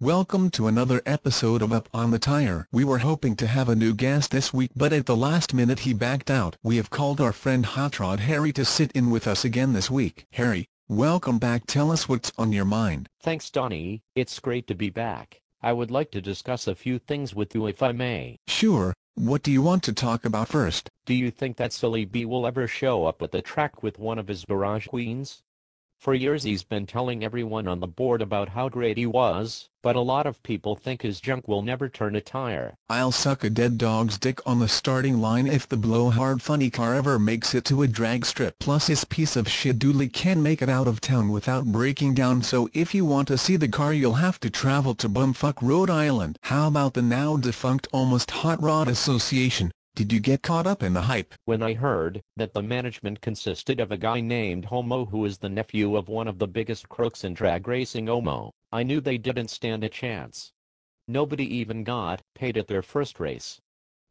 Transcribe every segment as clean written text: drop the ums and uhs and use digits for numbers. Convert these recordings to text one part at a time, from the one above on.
Welcome to another episode of Up on the Tire. We were hoping to have a new guest this week, but at the last minute he backed out. We have called our friend Hot Rod Harry to sit in with us again this week. Harry, welcome back. Tell us what's on your mind. Thanks, Donnie. It's great to be back. I would like to discuss a few things with you if I may. Sure. What do you want to talk about first? Do you think that silly B will ever show up at the track with one of his garage queens? For years he's been telling everyone on the board about how great he was, but a lot of people think his junk will never turn a tire. I'll suck a dead dog's dick on the starting line if the blowhard funny car ever makes it to a drag strip. Plus his piece of shit dually can't make it out of town without breaking down, so if you want to see the car you'll have to travel to bumfuck Rhode Island. How about the now defunct Almost Hot Rod Association? Did you get caught up in the hype? When I heard that the management consisted of a guy named Homo who is the nephew of one of the biggest crooks in drag racing, Omo, I knew they didn't stand a chance. Nobody even got paid at their first race.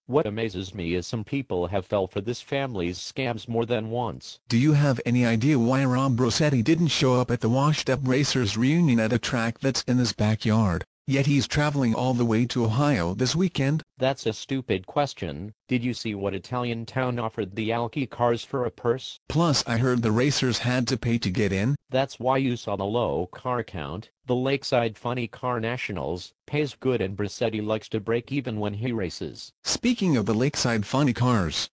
What amazes me is some people have fell for this family's scams more than once. Do you have any idea why Rob Rossetti didn't show up at the Washed Up Racers reunion at a track that's in his backyard, yet he's traveling all the way to Ohio this weekend? That's a stupid question. Did you see what Italian town offered the Alki cars for a purse? Plus I heard the racers had to pay to get in. That's why you saw the low car count. The Lakeside Funny Car Nationals pays good and Brissetti likes to break even when he races. Speaking of the Lakeside Funny Cars,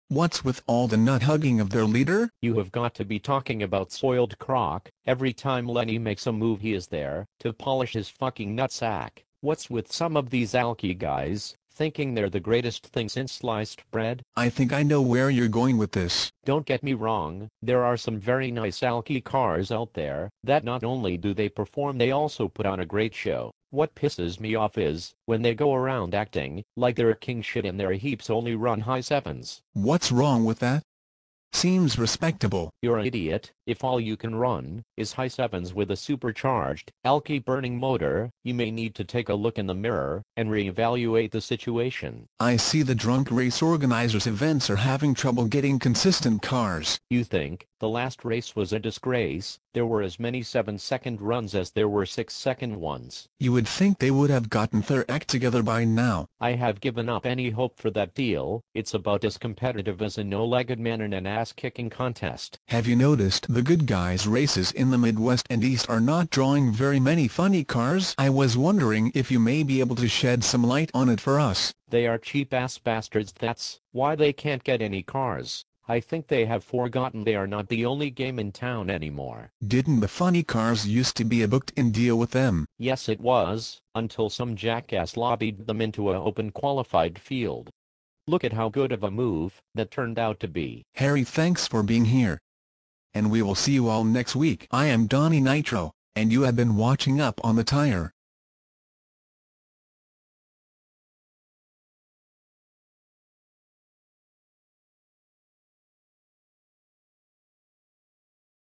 what's with all the nut-hugging of their leader? You have got to be talking about Soiled Croc. Every time Lenny makes a move he is there to polish his fucking nutsack. What's with some of these Alki guys thinking they're the greatest thing since sliced bread? I think I know where you're going with this. Don't get me wrong, there are some very nice Alki cars out there that not only do they perform, they also put on a great show. What pisses me off is when they go around acting like they're king shit and their heaps only run high sevens. What's wrong with that? Seems respectable. You're an idiot. If all you can run is high sevens with a supercharged, Alki burning motor, you may need to take a look in the mirror and reevaluate the situation. I see the drunk race organizers' events are having trouble getting consistent cars. You think the last race was a disgrace? There were as many 7-second runs as there were 6-second ones. You would think they would have gotten their act together by now. I have given up any hope for that deal. It's about as competitive as a no-legged man in an ass-kicking contest. Have you noticed the good guys races in the Midwest and East are not drawing very many funny cars? I was wondering if you may be able to shed some light on it for us. They are cheap-ass bastards. That's why they can't get any cars. I think they have forgotten they are not the only game in town anymore. Didn't the funny cars used to be a booked-in deal with them? Yes, it was, until some jackass lobbied them into an open qualified field. Look at how good of a move that turned out to be. Harry, thanks for being here. And we will see you all next week. I am Donnie Nitro, and you have been watching Up on the Tire.